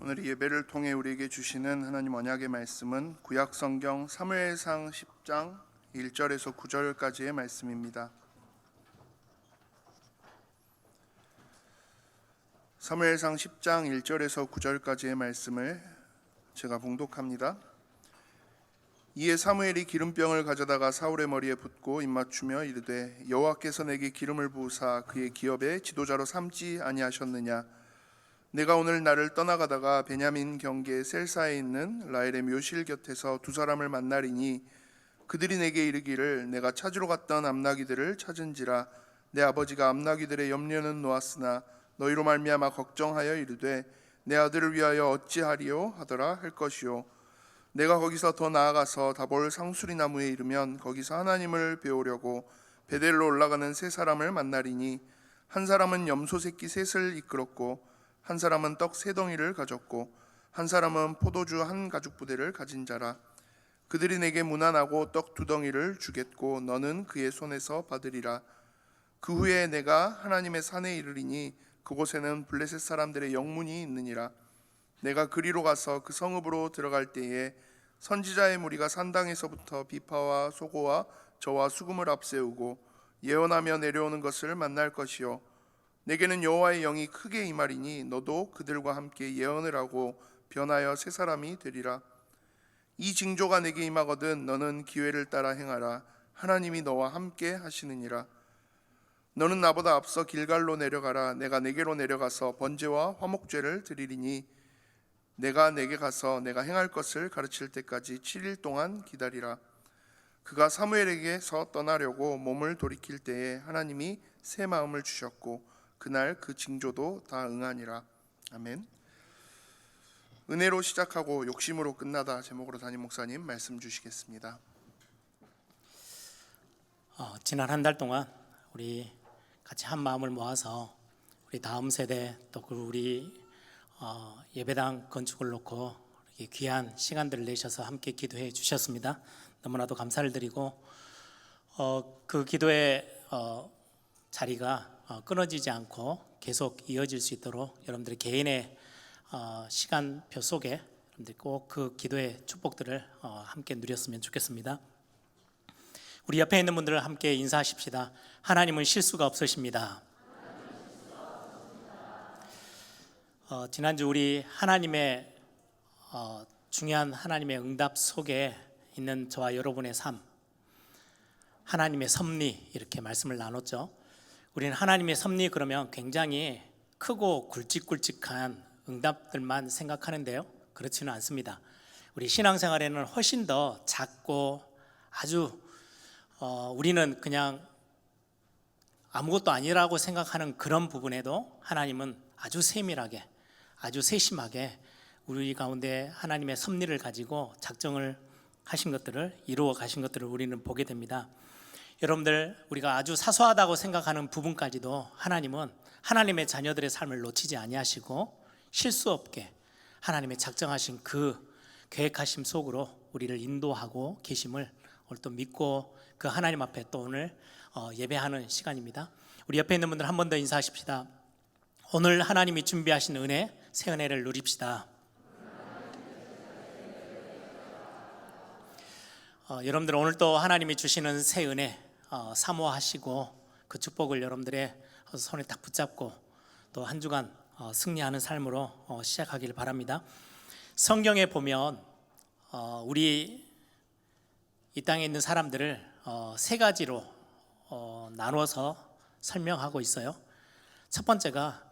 오늘 이 예배를 통해 우리에게 주시는 하나님 언약의 말씀은 구약성경 사무엘상 10장 1절에서 9절까지의 말씀입니다. 사무엘상 10장 1절에서 9절까지의 말씀을 제가 봉독합니다. 이에 사무엘이 기름병을 가져다가 사울의 머리에 붓고 입맞추며 이르되 여호와께서 내게 기름을 부으사 그의 기업의 지도자로 삼지 아니하셨느냐. 내가 오늘 나를 떠나가다가 베냐민 경계 셀사에 있는 라헬의 묘실 곁에서 두 사람을 만나리니 그들이 내게 이르기를 내가 찾으러 갔던 암나귀들을 찾은지라. 내 아버지가 암나귀들의 염려는 놓았으나 너희로 말미암아 걱정하여 이르되 내 아들을 위하여 어찌하리요 하더라 할 것이요. 내가 거기서 더 나아가서 다볼 상수리 나무에 이르면 거기서 하나님을 배우려고 베델로 올라가는 세 사람을 만나리니 한 사람은 염소 새끼 셋을 이끌었고 한 사람은 떡 세 덩이를 가졌고 한 사람은 포도주 한 가죽 부대를 가진 자라. 그들이 내게 문안하고 떡 두 덩이를 주겠고 너는 그의 손에서 받으리라. 그 후에 내가 하나님의 산에 이르리니 그곳에는 블레셋 사람들의 영문이 있느니라. 내가 그리로 가서 그 성읍으로 들어갈 때에 선지자의 무리가 산당에서부터 비파와 소고와 저와 수금을 앞세우고 예언하며 내려오는 것을 만날 것이요. 내게는 여호와의 영이 크게 임하리니 너도 그들과 함께 예언을 하고 변하여 새 사람이 되리라. 이 징조가 내게 임하거든 너는 기회를 따라 행하라. 하나님이 너와 함께 하시느니라. 너는 나보다 앞서 길갈로 내려가라. 내가 내게로 내려가서 번제와 화목제를 드리리니 내가 내게 가서 내가 행할 것을 가르칠 때까지 7일 동안 기다리라. 그가 사무엘에게서 떠나려고 몸을 돌이킬 때에 하나님이 새 마음을 주셨고 그날 그 징조도 다 응하니라. 아멘. 은혜로 시작하고 욕심으로 끝나다 제목으로 담임 목사님 말씀 주시겠습니다. 지난 한 달 동안 우리 같이 한 마음을 모아서 우리 다음 세대 또 우리 예배당 건축을 놓고 이렇게 귀한 시간들을 내셔서 함께 기도해 주셨습니다. 너무나도 감사를 드리고 그 기도의 자리가 끊어지지 않고 계속 이어질 수 있도록 여러분들의 개인의 시간표 속에 여러분들 꼭 그 기도의 축복들을 함께 누렸으면 좋겠습니다. 우리 옆에 있는 분들을 함께 인사하십시다. 하나님은 실수가 없으십니다. 지난주 우리 하나님의 중요한 하나님의 응답 속에 있는 저와 여러분의 삶, 하나님의 섭리 이렇게 말씀을 나눴죠. 우리는 하나님의 섭리 그러면 굉장히 크고 굵직굵직한 응답들만 생각하는데요, 그렇지는 않습니다. 우리 신앙생활에는 훨씬 더 작고 아주 우리는 그냥 아무것도 아니라고 생각하는 그런 부분에도 하나님은 아주 세밀하게 아주 세심하게 우리 가운데 하나님의 섭리를 가지고 작정을 하신 것들을 이루어 가신 것들을 우리는 보게 됩니다. 여러분들 우리가 아주 사소하다고 생각하는 부분까지도 하나님은 하나님의 자녀들의 삶을 놓치지 아니하시고 실수 없게 하나님의 작정하신 그 계획하심 속으로 우리를 인도하고 계심을 오늘 또 믿고 그 하나님 앞에 또 오늘 예배하는 시간입니다. 우리 옆에 있는 분들 한 번 더 인사하십시다. 오늘 하나님이 준비하신 은혜, 새 은혜를 누립시다. 여러분들 오늘 또 하나님이 주시는 새 은혜 사모하시고 그 축복을 여러분들의 손에 딱 붙잡고 또 한 주간 승리하는 삶으로 시작하길 바랍니다. 성경에 보면 우리 이 땅에 있는 사람들을 세 가지로 나누어서 설명하고 있어요. 첫 번째가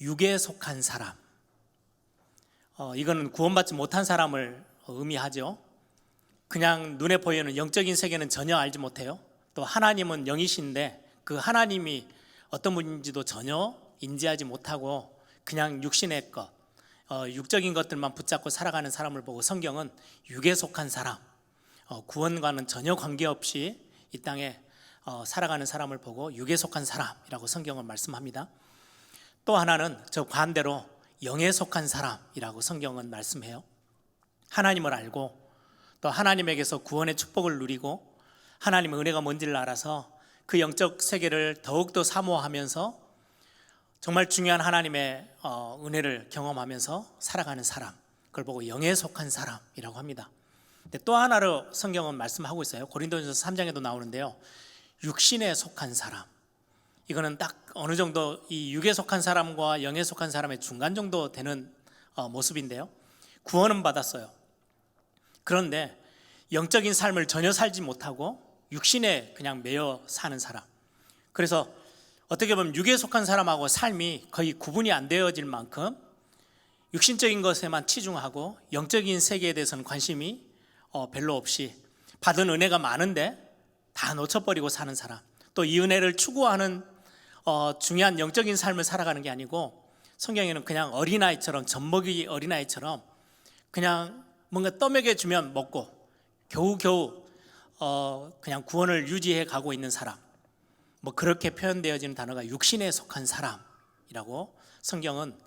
육에 속한 사람, 이거는 구원받지 못한 사람을 의미하죠. 그냥 눈에 보이는 영적인 세계는 전혀 알지 못해요. 또 하나님은 영이신데 그 하나님이 어떤 분인지도 전혀 인지하지 못하고 그냥 육신의 것, 육적인 것들만 붙잡고 살아가는 사람을 보고 성경은 육에 속한 사람, 구원과는 전혀 관계없이 이 땅에 살아가는 사람을 보고 육에 속한 사람이라고 성경은 말씀합니다. 또 하나는 저 반대로 영에 속한 사람이라고 성경은 말씀해요. 하나님을 알고 또 하나님에게서 구원의 축복을 누리고 하나님의 은혜가 뭔지를 알아서 그 영적 세계를 더욱더 사모하면서 정말 중요한 하나님의 은혜를 경험하면서 살아가는 사람, 그걸 보고 영에 속한 사람이라고 합니다. 근데 또 하나로 성경은 말씀하고 있어요. 고린도전서 3장에도 나오는데요, 육신에 속한 사람, 이거는 딱 어느 정도 이 육에 속한 사람과 영에 속한 사람의 중간 정도 되는 모습인데요, 구원은 받았어요. 그런데 영적인 삶을 전혀 살지 못하고 육신에 그냥 매여 사는 사람, 그래서 어떻게 보면 육에 속한 사람하고 삶이 거의 구분이 안 되어질 만큼 육신적인 것에만 치중하고 영적인 세계에 대해서는 관심이 별로 없이, 받은 은혜가 많은데 다 놓쳐버리고 사는 사람, 또 이 은혜를 추구하는 중요한 영적인 삶을 살아가는 게 아니고, 성경에는 그냥 어린아이처럼, 젖먹이 어린아이처럼 그냥 뭔가 떠먹여주면 먹고 겨우겨우 그냥 구원을 유지해 가고 있는 사람, 뭐 그렇게 표현되어지는 단어가 육신에 속한 사람이라고 성경은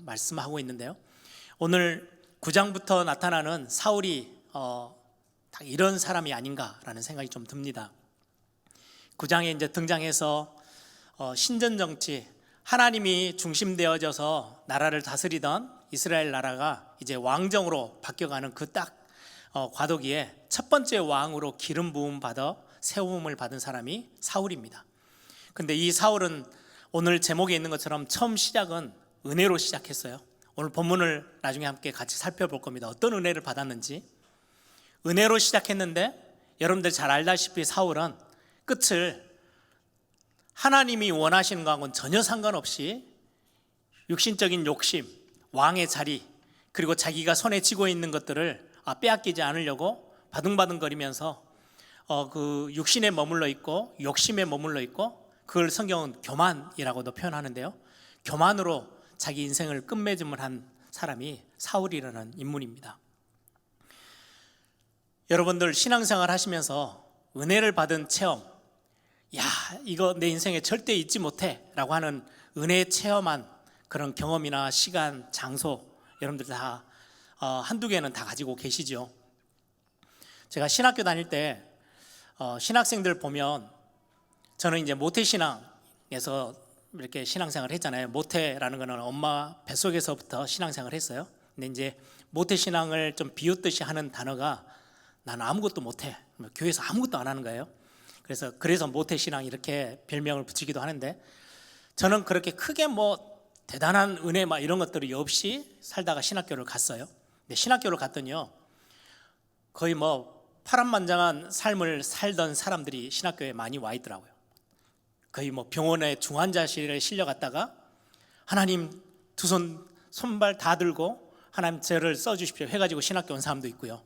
말씀하고 있는데요, 오늘 9장부터 나타나는 사울이 딱 이런 사람이 아닌가라는 생각이 좀 듭니다. 9장에 이제 등장해서 신전 정치, 하나님이 중심되어져서 나라를 다스리던 이스라엘 나라가 이제 왕정으로 바뀌어가는 그 딱 과도기에 첫 번째 왕으로 기름 부음 받아 세움을 받은 사람이 사울입니다. 근데 이 사울은 오늘 제목에 있는 것처럼 처음 시작은 은혜로 시작했어요. 오늘 본문을 나중에 함께 같이 살펴볼 겁니다. 어떤 은혜를 받았는지. 은혜로 시작했는데 여러분들 잘 알다시피 사울은 끝을 하나님이 원하시는 것하고는 전혀 상관없이 육신적인 욕심, 왕의 자리, 그리고 자기가 손에 쥐고 있는 것들을 빼앗기지 않으려고 바둥바둥거리면서 그 육신에 머물러 있고 욕심에 머물러 있고, 그걸 성경은 교만이라고도 표현하는데요, 교만으로 자기 인생을 끝맺음을 한 사람이 사울이라는 인물입니다. 여러분들 신앙생활 하시면서 은혜를 받은 체험, 야 이거 내 인생에 절대 잊지 못해 라고 하는 은혜 체험한 그런 경험이나 시간, 장소, 여러분들 다 한두 개는 다 가지고 계시죠. 제가 신학교 다닐 때 신학생들 보면, 저는 이제 모태신앙에서 이렇게 신앙생활을 했잖아요. 모태라는 거는 엄마 뱃속에서부터 신앙생활을 했어요. 근데 이제 모태신앙을 좀 비웃듯이 하는 단어가 나는 아무것도 못해, 교회에서 아무것도 안 하는 거예요. 그래서 모태신앙 이렇게 별명을 붙이기도 하는데, 저는 그렇게 크게 뭐 대단한 은혜 막 이런 것들이 없이 살다가 신학교를 갔어요. 근데 신학교를 갔더니요, 거의 뭐 파란만장한 삶을 살던 사람들이 신학교에 많이 와 있더라고요. 거의 뭐 병원의 중환자실에 실려갔다가 하나님 두 손발 다 들고 하나님 저를 써주십시오 해가지고 신학교 온 사람도 있고요.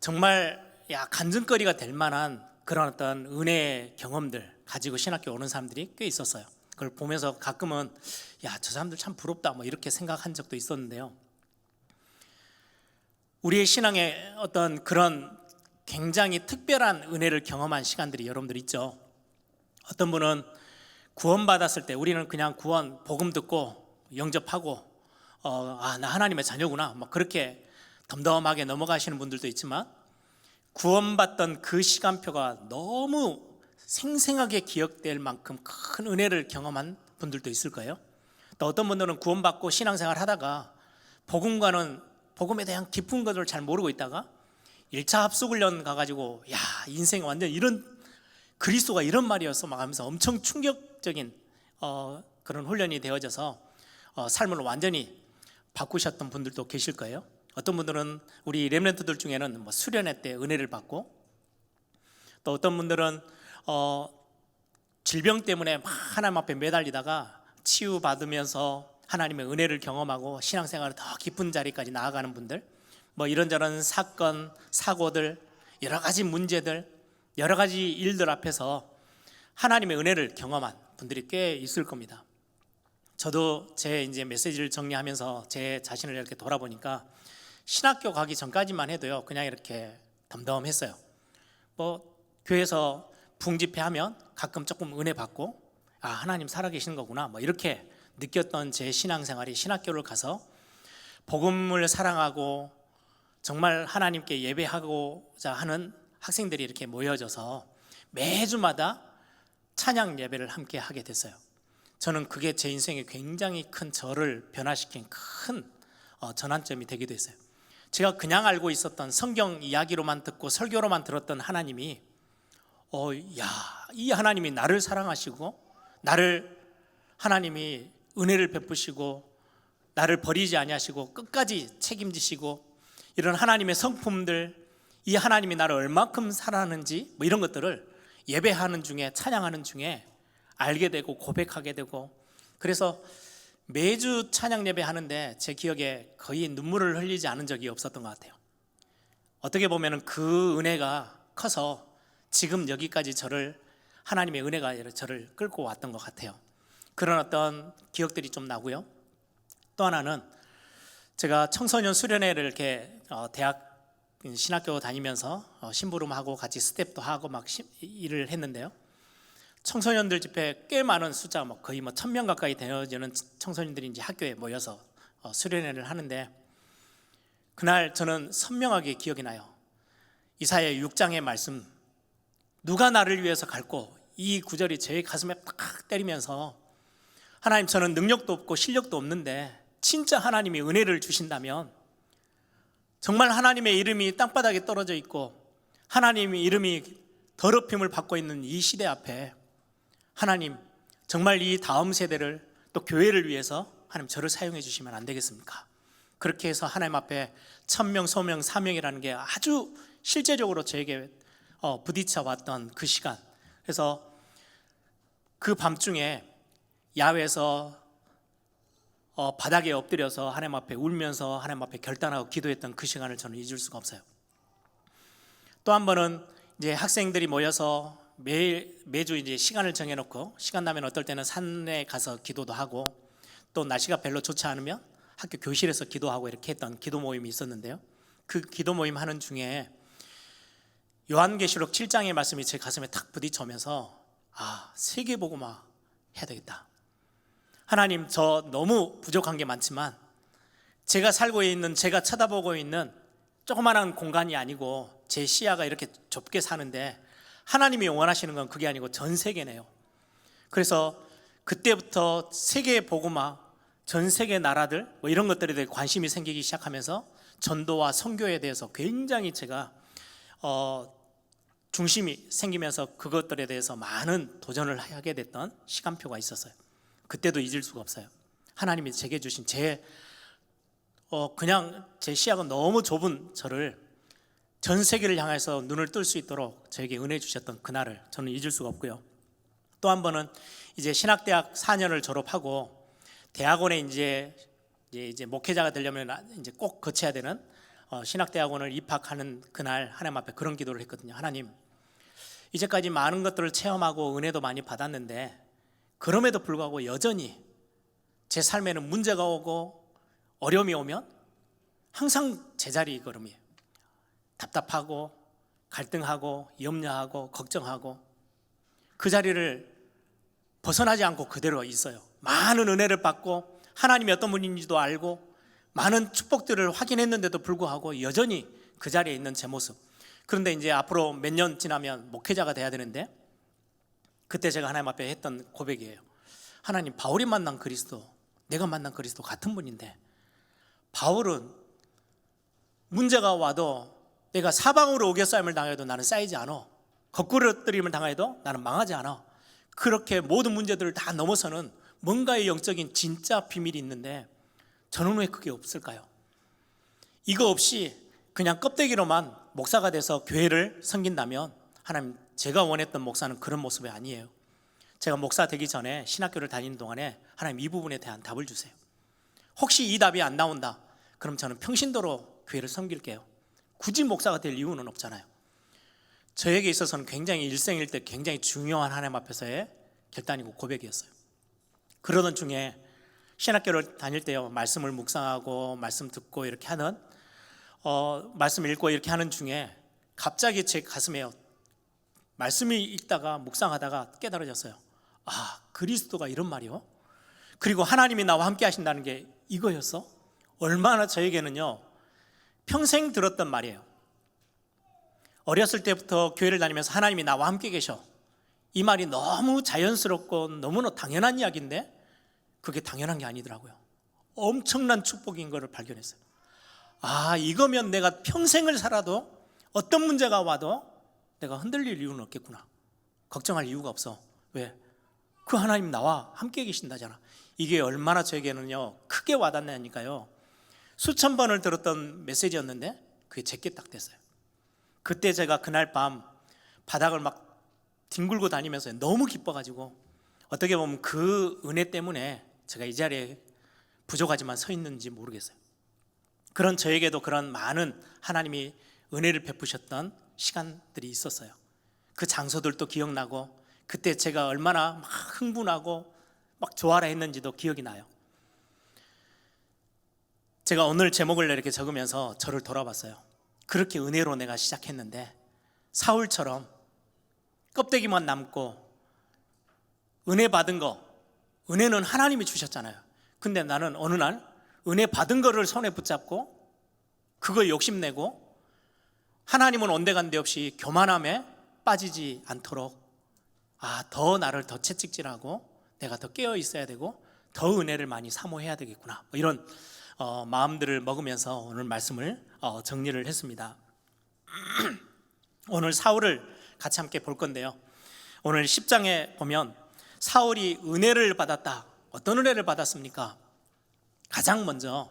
정말 간증거리가 될 만한 그런 어떤 은혜의 경험들 가지고 신학교 오는 사람들이 꽤 있었어요. 그걸 보면서 가끔은 저 사람들 참 부럽다 뭐 이렇게 생각한 적도 있었는데요, 우리의 신앙에 어떤 그런 굉장히 특별한 은혜를 경험한 시간들이 여러분들 있죠. 어떤 분은 구원받았을 때 우리는 그냥 구원 복음 듣고 영접하고 나 하나님의 자녀구나 뭐 그렇게 덤덤하게 넘어가시는 분들도 있지만, 구원받던 그 시간표가 너무 생생하게 기억될 만큼 큰 은혜를 경험한 분들도 있을 거예요. 또 어떤 분들은 구원받고 신앙생활 하다가 복음에 대한 깊은 것을 잘 모르고 있다가 1차 합숙훈련 가가지고 인생이 완전 이런, 그리스도가 이런 말이었어 막 하면서 엄청 충격적인 그런 훈련이 되어져서 삶을 완전히 바꾸셨던 분들도 계실 거예요. 어떤 분들은 우리 렘넌트들 중에는 뭐 수련회 때 은혜를 받고, 또 어떤 분들은 질병 때문에 막 하나님 앞에 매달리다가 치유받으면서 하나님의 은혜를 경험하고 신앙생활을 더 깊은 자리까지 나아가는 분들, 뭐 이런저런 사건, 사고들, 여러 가지 문제들, 여러 가지 일들 앞에서 하나님의 은혜를 경험한 분들이 꽤 있을 겁니다. 저도 제 이제 메시지를 정리하면서 제 자신을 이렇게 돌아보니까 신학교 가기 전까지만 해도요, 그냥 이렇게 덤덤했어요. 뭐 교회에서 부흥집회하면 가끔 조금 은혜 받고 하나님 살아계시는 거구나 뭐 이렇게 느꼈던 제 신앙생활이, 신학교를 가서 복음을 사랑하고 정말 하나님께 예배하고자 하는 학생들이 이렇게 모여져서 매주마다 찬양 예배를 함께 하게 됐어요. 저는 그게 제 인생에 굉장히 큰 저를 변화시킨 큰 전환점이 되기도 했어요. 제가 그냥 알고 있었던 성경 이야기로만 듣고 설교로만 들었던 하나님이 이 하나님이 나를 사랑하시고 나를 하나님이 은혜를 베푸시고 나를 버리지 아니하시고 끝까지 책임지시고 이런 하나님의 성품들, 이 하나님이 나를 얼마큼 사랑하는지 뭐 이런 것들을 예배하는 중에, 찬양하는 중에 알게 되고 고백하게 되고, 그래서 매주 찬양 예배 하는데 제 기억에 거의 눈물을 흘리지 않은 적이 없었던 것 같아요. 어떻게 보면 그 은혜가 커서 지금 여기까지 하나님의 은혜가 저를 끌고 왔던 것 같아요. 그런 어떤 기억들이 좀 나고요. 또 하나는 제가 청소년 수련회를 이렇게 대학 신학교 다니면서 심부름하고 같이 스텝도 하고 막 일을 했는데요. 청소년들 집회 꽤 많은 숫자, 거의 1,000명 가까이 되어지는 청소년들이 이제 학교에 모여서 수련회를 하는데, 그날 저는 선명하게 기억이 나요. 이사야 6장의 말씀, 누가 나를 위해서 갈고, 이 구절이 제 가슴에 팍 때리면서, 하나님, 저는 능력도 없고 실력도 없는데 진짜 하나님이 은혜를 주신다면, 정말 하나님의 이름이 땅바닥에 떨어져 있고 하나님의 이름이 더럽힘을 받고 있는 이 시대 앞에 하나님, 정말 이 다음 세대를 또 교회를 위해서 하나님 저를 사용해 주시면 안 되겠습니까? 그렇게 해서 하나님 앞에 천명, 소명, 사명이라는 게 아주 실제적으로 저에게 부딪혀 왔던 그 시간. 그래서 그 밤중에 야외에서 바닥에 엎드려서 하나님 앞에 울면서 하나님 앞에 결단하고 기도했던 그 시간을 저는 잊을 수가 없어요. 또 한 번은 이제 학생들이 모여서 매주 이제 시간을 정해놓고, 시간 나면 어떨 때는 산에 가서 기도도 하고, 또 날씨가 별로 좋지 않으면 학교 교실에서 기도하고 이렇게 했던 기도 모임이 있었는데요. 그 기도 모임 하는 중에 요한계시록 7장의 말씀이 제 가슴에 탁 부딪혀오면서 세계복음화 해야 되겠다. 하나님, 저 너무 부족한 게 많지만 제가 살고 있는, 제가 쳐다보고 있는 조그마한 공간이 아니고 제 시야가 이렇게 좁게 사는데 하나님이 원하시는 건 그게 아니고 전 세계네요. 그래서 그때부터 세계 복음화, 전 세계 나라들 뭐 이런 것들에 대해 관심이 생기기 시작하면서 전도와 선교에 대해서 굉장히 제가 중심이 생기면서 그것들에 대해서 많은 도전을 하게 됐던 시간표가 있었어요. 그때도 잊을 수가 없어요. 하나님이 제게 주신 그냥 제 시야가 너무 좁은 저를 전 세계를 향해서 눈을 뜰 수 있도록 저에게 은혜 주셨던 그날을 저는 잊을 수가 없고요. 또 한 번은 이제 신학대학 4년을 졸업하고 대학원에 이제 목회자가 되려면 이제 꼭 거쳐야 되는 신학대학원을 입학하는 그날 하나님 앞에 그런 기도를 했거든요. 하나님, 이제까지 많은 것들을 체험하고 은혜도 많이 받았는데 그럼에도 불구하고 여전히 제 삶에는 문제가 오고 어려움이 오면 항상 제자리 걸음이에요. 답답하고 갈등하고 염려하고 걱정하고 그 자리를 벗어나지 않고 그대로 있어요. 많은 은혜를 받고 하나님이 어떤 분인지도 알고 많은 축복들을 확인했는데도 불구하고 여전히 그 자리에 있는 제 모습. 그런데 이제 앞으로 몇 년 지나면 목회자가 돼야 되는데 그때 제가 하나님 앞에 했던 고백이에요. 하나님, 바울이 만난 그리스도, 내가 만난 그리스도 같은 분인데 바울은 문제가 와도 내가 사방으로 오겨싸임을 당해도 나는 쌓이지 않아. 거꾸러뜨림을 당해도 나는 망하지 않아. 그렇게 모든 문제들을 다 넘어서는 뭔가의 영적인 진짜 비밀이 있는데 저는 왜 그게 없을까요? 이거 없이 그냥 껍데기로만 목사가 돼서 교회를 섬긴다면 하나님, 제가 원했던 목사는 그런 모습이 아니에요. 제가 목사 되기 전에 신학교를 다니는 동안에 하나님, 이 부분에 대한 답을 주세요. 혹시 이 답이 안 나온다, 그럼 저는 평신도로 교회를 섬길게요. 굳이 목사가 될 이유는 없잖아요. 저에게 있어서는 굉장히 일생일대 굉장히 중요한 하나님 앞에서의 결단이고 고백이었어요. 그러던 중에 신학교를 다닐 때요, 말씀을 묵상하고 말씀 듣고 이렇게 하는 말씀 읽고 이렇게 하는 중에 갑자기 제 가슴에요, 말씀이 읽다가 묵상하다가 깨달아졌어요. 그리스도가 이런 말이요? 그리고 하나님이 나와 함께 하신다는 게 이거였어? 얼마나 저에게는요 평생 들었던 말이에요. 어렸을 때부터 교회를 다니면서 하나님이 나와 함께 계셔, 이 말이 너무 자연스럽고 너무나 당연한 이야기인데 그게 당연한 게 아니더라고요. 엄청난 축복인 것을 발견했어요. 아, 이거면 내가 평생을 살아도 어떤 문제가 와도 내가 흔들릴 이유는 없겠구나. 걱정할 이유가 없어. 왜? 그 하나님 나와 함께 계신다잖아. 이게 얼마나 저에게는요 크게 와닿냐니까요. 수천 번을 들었던 메시지였는데 그게 제게 딱 됐어요. 그때 제가 그날 밤 바닥을 막 뒹굴고 다니면서 너무 기뻐가지고 어떻게 보면 그 은혜 때문에 제가 이 자리에 부족하지만 서 있는지 모르겠어요. 그런 저에게도 그런 많은 하나님이 은혜를 베푸셨던 시간들이 있었어요. 그 장소들도 기억나고 그때 제가 얼마나 막 흥분하고 막 좋아라 했는지도 기억이 나요. 제가 오늘 제목을 이렇게 적으면서 저를 돌아봤어요. 그렇게 은혜로 내가 시작했는데 사울처럼 껍데기만 남고 은혜 받은 거, 은혜는 하나님이 주셨잖아요. 근데 나는 어느 날 은혜 받은 거를 손에 붙잡고 그거 욕심내고 하나님은 온데간데 없이 교만함에 빠지지 않도록 더 나를 더 채찍질하고 내가 더 깨어 있어야 되고 더 은혜를 많이 사모해야 되겠구나, 이런 마음들을 먹으면서 오늘 말씀을 정리를 했습니다. 오늘 사울을 같이 함께 볼 건데요, 오늘 10장에 보면 사울이 은혜를 받았다. 어떤 은혜를 받았습니까? 가장 먼저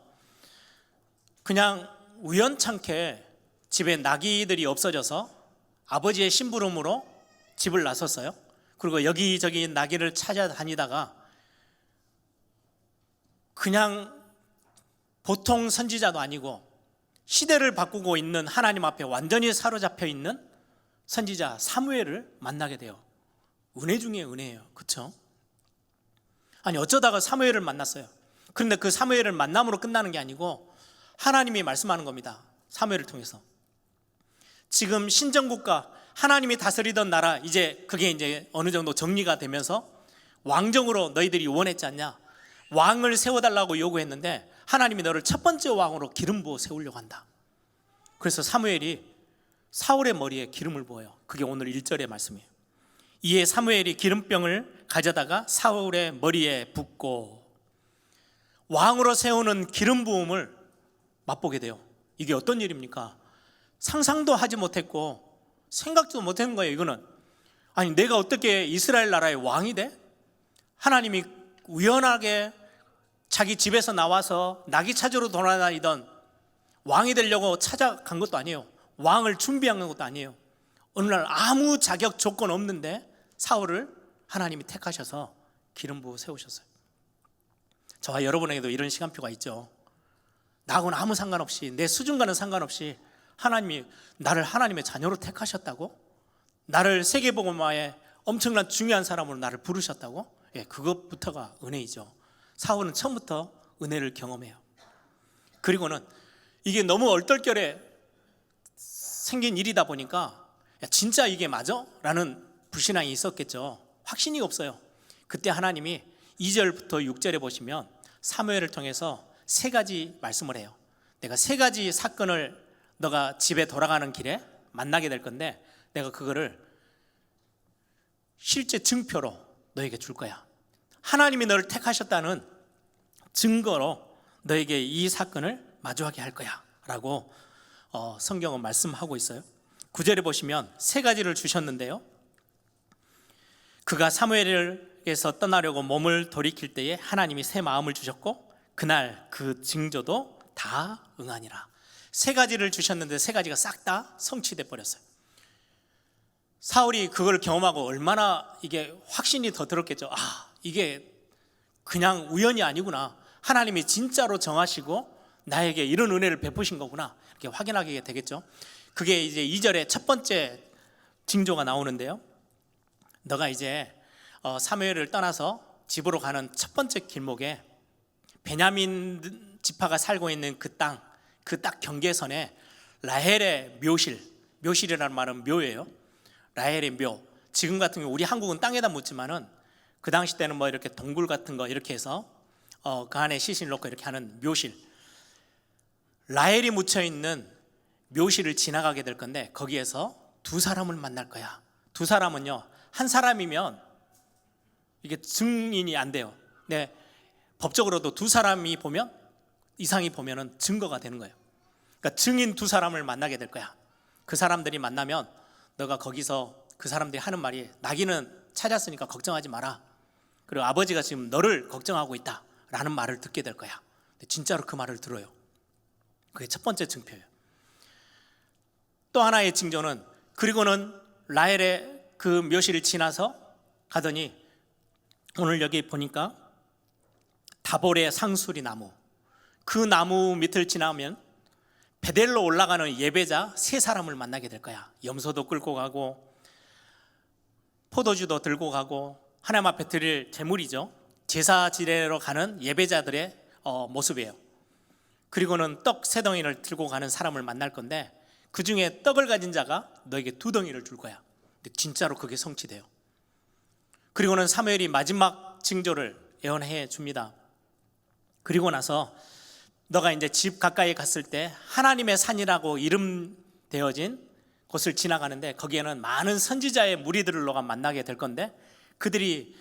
그냥 우연찮게 집에 나귀들이 없어져서 아버지의 심부름으로 집을 나섰어요. 그리고 여기저기 나귀를 찾아다니다가 그냥 보통 선지자도 아니고 시대를 바꾸고 있는 하나님 앞에 완전히 사로잡혀 있는 선지자 사무엘을 만나게 돼요. 은혜 중에 은혜예요. 그렇죠? 아니 어쩌다가 사무엘을 만났어요. 그런데 그 사무엘을 만남으로 끝나는 게 아니고 하나님이 말씀하는 겁니다. 사무엘을 통해서. 지금 신정국가 하나님이 다스리던 나라 그게 이제 어느 정도 정리가 되면서 왕정으로 너희들이 원했지 않냐? 왕을 세워달라고 요구했는데 하나님이 너를 첫 번째 왕으로 기름 부어 세우려고 한다. 그래서 사무엘이 사울의 머리에 기름을 부어요. 그게 오늘 1절의 말씀이에요. 이에 사무엘이 기름병을 가져다가 사울의 머리에 붓고 왕으로 세우는 기름 부음을 맛보게 돼요. 이게 어떤 일입니까? 상상도 하지 못했고 생각도 못한 거예요. 이거는 아니 내가 어떻게 이스라엘 나라의 왕이 돼? 하나님이 우연하게 자기 집에서 나와서 나귀 찾으러 돌아다니던 왕이 되려고 찾아간 것도 아니에요. 왕을 준비한 것도 아니에요. 어느 날 아무 자격 조건 없는데 사울을 하나님이 택하셔서 기름 부어 세우셨어요. 저와 여러분에게도 이런 시간표가 있죠. 나하고는 아무 상관없이 내 수준과는 상관없이 하나님이 나를 하나님의 자녀로 택하셨다고? 나를 세계복음화에 엄청난 중요한 사람으로 나를 부르셨다고? 그것부터가 은혜이죠. 사울은 처음부터 은혜를 경험해요. 그리고는 이게 너무 얼떨결에 생긴 일이다 보니까 진짜 이게 맞아? 라는 불신앙이 있었겠죠. 확신이 없어요. 그때 하나님이 2절부터 6절에 보시면 사무엘을 통해서 3가지 말씀을 해요. 내가 3가지 사건을 너가 집에 돌아가는 길에 만나게 될 건데 내가 그거를 실제 증표로 너에게 줄 거야. 하나님이 너를 택하셨다는 증거로 너에게 이 사건을 마주하게 할 거야 라고 성경은 말씀하고 있어요. 9절에 보시면 3가지를 주셨는데요, 그가 사무엘에게서 떠나려고 몸을 돌이킬 때에 하나님이 새 마음을 주셨고 그날 그 징조도 다 응하니라. 3가지를 주셨는데 3가지가 싹 다 성취돼 버렸어요. 사울이 그걸 경험하고 얼마나 이게 확신이 더 들었겠죠. 이게 그냥 우연이 아니구나. 하나님이 진짜로 정하시고 나에게 이런 은혜를 베푸신 거구나. 이렇게 확인하게 되겠죠. 그게 이제 2절에 첫 번째 징조가 나오는데요, 너가 이제 사무엘을 떠나서 집으로 가는 첫 번째 길목에 베냐민 지파가 살고 있는 그 땅, 그 딱 경계선에 라헬의 묘실이라는 말은 묘예요. 라헬의 묘. 지금 같은 경우 우리 한국은 땅에다 묻지만은 그 당시 때는 뭐 이렇게 동굴 같은 거 이렇게 해서 그 안에 시신을 넣고 이렇게 하는 묘실, 라헬이 묻혀 있는 묘실을 지나가게 될 건데 거기에서 2 사람을 만날 거야. 2 사람은요 한 사람이면 이게 증인이 안 돼요. 네, 법적으로도 두 사람이 보면 이상이 보면은 증거가 되는 거예요. 그러니까 증인 두 사람을 만나게 될 거야. 그 사람들이 만나면 너가 거기서 그 사람들이 하는 말이 나기는 찾았으니까 걱정하지 마라. 그리고 아버지가 지금 너를 걱정하고 있다라는 말을 듣게 될 거야. 근데 진짜로 그 말을 들어요. 그게 첫 번째 증표예요. 또 하나의 징조는 그리고는 라헬의 그 묘시를 지나서 가더니 오늘 여기 보니까 다볼의 상수리 나무, 그 나무 밑을 지나면 베델로 올라가는 예배자 세 사람을 만나게 될 거야. 염소도 끌고 가고 포도주도 들고 가고 하나님 앞에 드릴 제물이죠. 제사 지내러 가는 예배자들의 모습이에요. 그리고는 떡 세 덩이를 들고 가는 사람을 만날 건데 그 중에 떡을 가진 자가 너에게 두 덩이를 줄 거야. 근데 진짜로 그게 성취돼요. 그리고는 사무엘이 마지막 징조를 예언해 줍니다. 그리고 나서 너가 이제 집 가까이 갔을 때 하나님의 산이라고 이름되어진 곳을 지나가는데 거기에는 많은 선지자의 무리들을 너가 만나게 될 건데 그들이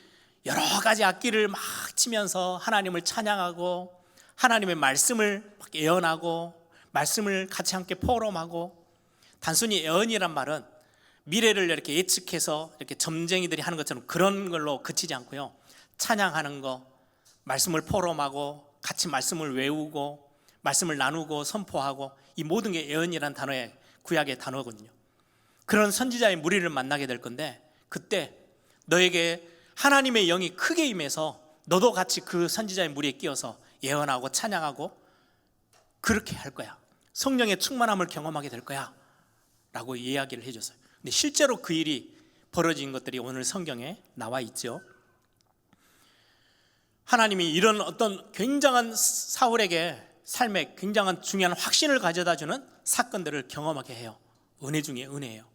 여러 가지 악기를 막 치면서 하나님을 찬양하고 하나님의 말씀을 막 예언하고 말씀을 같이 함께 포럼하고 단순히 예언이란 말은 미래를 이렇게 예측해서 이렇게 점쟁이들이 하는 것처럼 그런 걸로 그치지 않고요. 찬양하는 거, 말씀을 포럼하고 같이 말씀을 외우고 말씀을 나누고 선포하고 이 모든 게 예언이란 단어의 구약의 단어거든요. 그런 선지자의 무리를 만나게 될 건데 그때 너에게 하나님의 영이 크게 임해서 너도 같이 그 선지자의 무리에 끼어서 예언하고 찬양하고 그렇게 할 거야. 성령의 충만함을 경험하게 될 거야 라고 이야기를 해줬어요. 근데 실제로 그 일이 벌어진 것들이 오늘 성경에 나와 있죠. 하나님이 이런 어떤 굉장한 사울에게 삶에 굉장한 중요한 확신을 가져다주는 사건들을 경험하게 해요. 은혜 중에 은혜예요.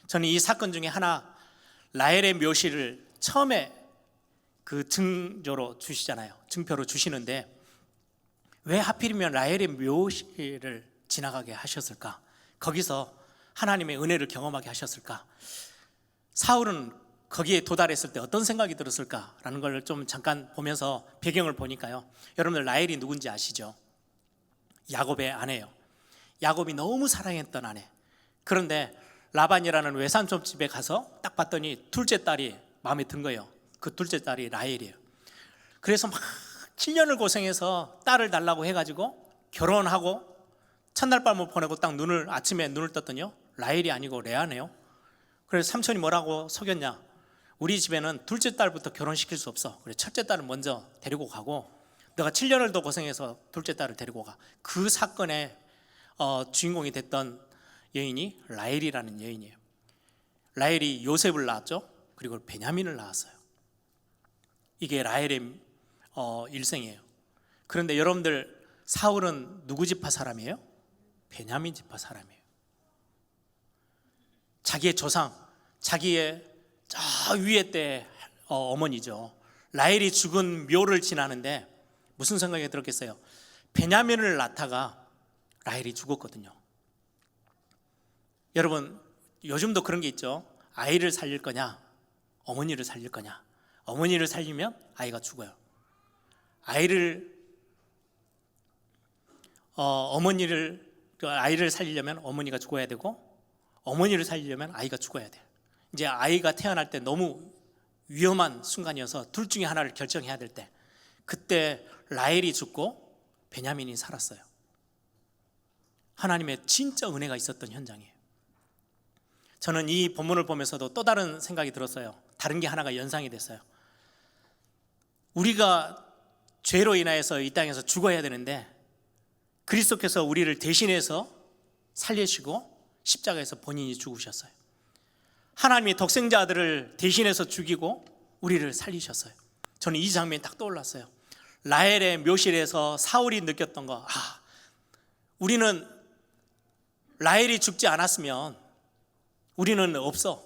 저는 이 사건 중에 하나 라헬의 묘시를 처음에 그 증조로 주시잖아요. 증표로 주시는데 왜 하필이면 라헬의 묘시를 지나가게 하셨을까? 거기서 하나님의 은혜를 경험하게 하셨을까? 사울은 거기에 도달했을 때 어떤 생각이 들었을까라는 걸 좀 잠깐 보면서 배경을 보니까요. 여러분들 라헬이 누군지 아시죠? 야곱의 아내예요. 야곱이 너무 사랑했던 아내. 그런데 라반이라는 외삼촌집에 가서 딱 봤더니 둘째 딸이 마음에 든 거예요. 그 둘째 딸이 라헬이에요. 그래서 막 7년을 고생해서 딸을 달라고 해가지고 결혼하고 첫날 밤을 보내고 딱 아침에 눈을 떴더니요 라헬이 아니고 레아네요. 그래서 삼촌이 뭐라고 속였냐? 우리 집에는 둘째 딸부터 결혼시킬 수 없어. 그래 첫째 딸을 먼저 데리고 가고 너가 7년을 더 고생해서 둘째 딸을 데리고 가. 그 사건의 주인공이 됐던 여인이 라헬이라는 여인이에요. 라헬이 요셉을 낳았죠. 그리고 베냐민을 낳았어요. 이게 라헬의 일생이에요. 그런데 여러분들 사울은 누구 지파 사람이에요? 베냐민 지파 사람이에요. 자기의 조상, 자기의 저 위에 때 어머니죠. 라헬이 죽은 묘를 지나는데 무슨 생각이 들었겠어요? 베냐민을 낳다가 라헬이 죽었거든요. 여러분 요즘도 그런 게 있죠. 아이를 살릴 거냐 어머니를 살릴 거냐. 어머니를 살리면 아이가 죽어요. 아이를 살리려면 어머니가 죽어야 되고 어머니를 살리려면 아이가 죽어야 돼요. 이제 아이가 태어날 때 너무 위험한 순간이어서 둘 중에 하나를 결정해야 될 때 그때 라헬이 죽고 베냐민이 살았어요. 하나님의 진짜 은혜가 있었던 현장이에요. 저는 이 본문을 보면서도 또 다른 생각이 들었어요. 다른 게 하나가 연상이 됐어요. 우리가 죄로 인하여서 이 땅에서 죽어야 되는데 그리스도께서 우리를 대신해서 살리시고 십자가에서 본인이 죽으셨어요. 하나님이 독생자 아들을 대신해서 죽이고 우리를 살리셨어요. 저는 이 장면이 딱 떠올랐어요. 라헬의 묘실에서 사울이 느꼈던 거, 우리는 라헬이 죽지 않았으면 우리는 없어.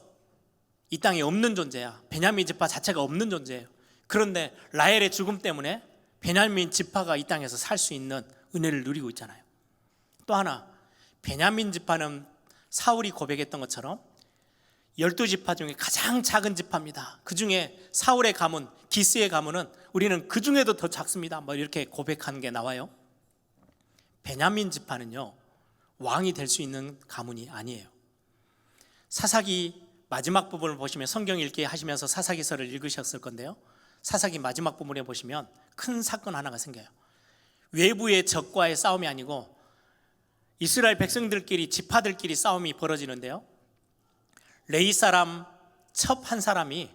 이 땅에 없는 존재야. 베냐민 지파 자체가 없는 존재예요. 그런데 라헬의 죽음 때문에 베냐민 지파가 이 땅에서 살 수 있는 은혜를 누리고 있잖아요. 또 하나, 베냐민 지파는 사울이 고백했던 것처럼 12지파 중에 가장 작은 지파입니다. 그 중에 사울의 가문, 기스의 가문은 우리는 그 중에도 더 작습니다. 뭐 이렇게 고백하는 게 나와요. 베냐민 지파는요, 왕이 될 수 있는 가문이 아니에요. 사사기 마지막 부분을 보시면, 성경 읽기 하시면서 사사기서를 읽으셨을 건데요, 사사기 마지막 부분에 보시면 큰 사건 하나가 생겨요. 외부의 적과의 싸움이 아니고 이스라엘 백성들끼리, 지파들끼리 싸움이 벌어지는데요, 레위 사람 첩 한 사람이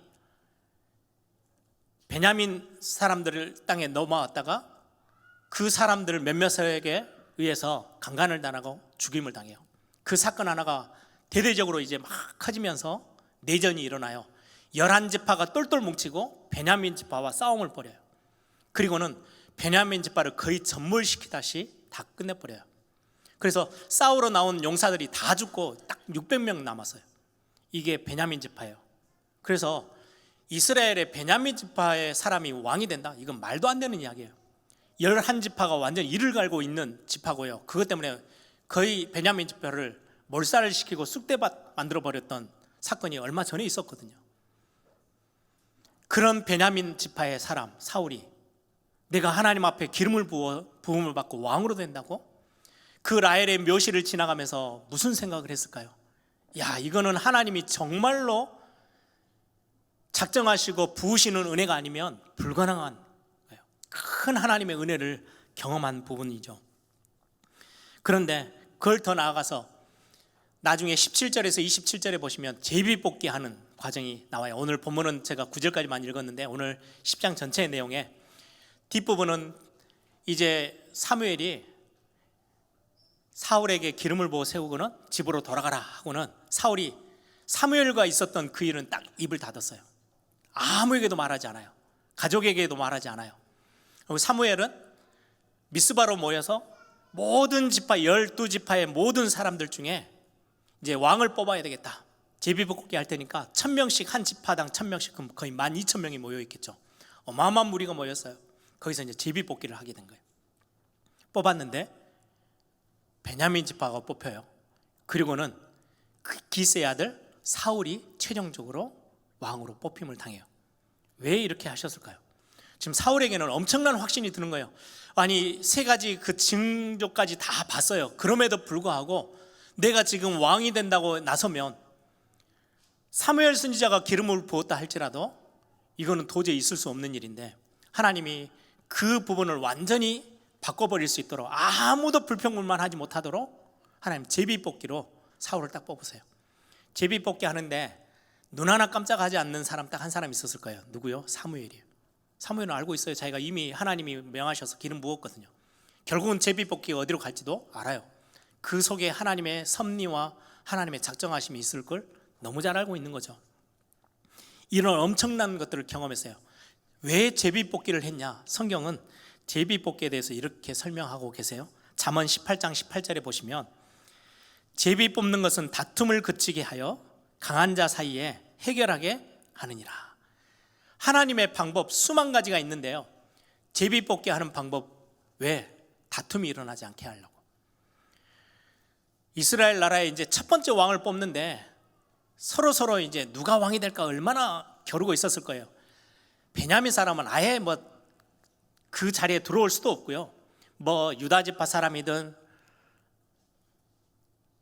베냐민 사람들을 땅에 넘어왔다가 그 사람들 몇몇에게 의해서 강간을 당하고 죽임을 당해요. 그 사건 하나가 대대적으로 이제 막 커지면서 내전이 일어나요. 11지파가 똘똘 뭉치고 베냐민 지파와 싸움을 벌여요. 그리고는 베냐민 지파를 거의 전몰시키다시 다 끝내버려요. 그래서 싸우러 나온 용사들이 다 죽고 딱 600명 남았어요. 이게 베냐민 지파예요. 그래서 이스라엘의 베냐민 지파의 사람이 왕이 된다, 이건 말도 안 되는 이야기예요. 11지파가 완전 이를 갈고 있는 지파고요, 그것 때문에 거의 베냐민 지파를 몰살을 시키고 쑥대밭 만들어버렸던 사건이 얼마 전에 있었거든요. 그런 베냐민 지파의 사람 사울이 내가 하나님 앞에 기름을 부음을 받고 왕으로 된다고? 그 라헬의 묘시를 지나가면서 무슨 생각을 했을까요? 야, 이거는 하나님이 정말로 작정하시고 부으시는 은혜가 아니면 불가능한 거예요. 큰 하나님의 은혜를 경험한 부분이죠. 그런데 그걸 더 나아가서 나중에 17절에서 27절에 보시면 제비뽑기 하는 과정이 나와요. 오늘 본문은 제가 9절까지만 읽었는데 오늘 10장 전체의 내용에 뒷부분은 이제 사무엘이 사울에게 기름을 부어 세우고는 집으로 돌아가라 하고는 사울이 사무엘과 있었던 그 일은 딱 입을 닫았어요. 아무에게도 말하지 않아요. 가족에게도 말하지 않아요. 그리고 사무엘은 미스바로 모여서 모든 지파, 12지파의 모든 사람들 중에 이제 왕을 뽑아야 되겠다, 제비뽑기 할 테니까 1000명씩, 한 지파당 1000명씩, 그럼 거의 12,000명이 모여 있겠죠. 어마어마한 무리가 모였어요. 거기서 이제 제비뽑기를 하게 된 거예요. 뽑았는데 베냐민 지파가 뽑혀요. 그리고는 그 기스의 아들 사울이 최종적으로 왕으로 뽑힘을 당해요. 왜 이렇게 하셨을까요? 지금 사울에게는 엄청난 확신이 드는 거예요. 아니, 세 가지 그 징조까지 다 봤어요. 그럼에도 불구하고 내가 지금 왕이 된다고 나서면 사무엘 선지자가 기름을 부었다 할지라도 이거는 도저히 있을 수 없는 일인데, 하나님이 그 부분을 완전히 바꿔버릴 수 있도록, 아무도 불평불만 하지 못하도록 하나님 제비뽑기로 사울을 딱 뽑으세요. 제비뽑기 하는데 눈 하나 깜짝하지 않는 사람 딱 한 사람 있었을 거예요. 누구요? 사무엘이에요. 사무엘은 알고 있어요. 자기가 이미 하나님이 명하셔서 기름 부었거든요. 결국은 제비뽑기가 어디로 갈지도 알아요. 그 속에 하나님의 섭리와 하나님의 작정하심이 있을 걸 너무 잘 알고 있는 거죠. 이런 엄청난 것들을 경험했어요. 왜 제비뽑기를 했냐? 성경은 제비뽑기에 대해서 이렇게 설명하고 계세요. 잠언 18장 18절에 보시면 제비 뽑는 것은 다툼을 그치게 하여 강한 자 사이에 해결하게 하느니라. 하나님의 방법 수만 가지가 있는데요, 제비 뽑기 하는 방법, 왜? 다툼이 일어나지 않게 하려고. 이스라엘 나라에 이제 첫 번째 왕을 뽑는데 서로 이제 누가 왕이 될까 얼마나 겨루고 있었을 거예요. 베냐민 사람은 아예 뭐 그 자리에 들어올 수도 없고요. 뭐 유다 지파 사람이든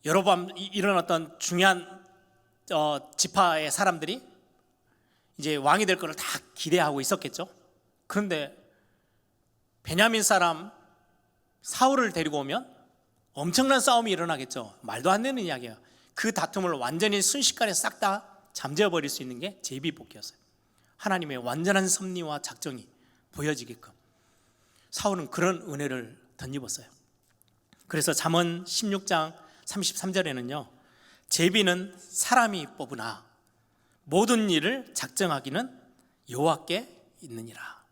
여러 번 일어났던 중요한 지파의 사람들이 이제 왕이 될 거를 다 기대하고 있었겠죠. 그런데 베냐민 사람 사울을 데리고 오면 엄청난 싸움이 일어나겠죠. 말도 안 되는 이야기예요. 그 다툼을 완전히 순식간에 싹 다 잠재워버릴 수 있는 게 제비뽑기였어요. 하나님의 완전한 섭리와 작정이 보여지게끔 사울은 그런 은혜를 덧입었어요. 그래서 잠언 16장 33절에는요, 제비는 사람이 뽑으나 모든 일을 작정하기는 여호와께 있느니라.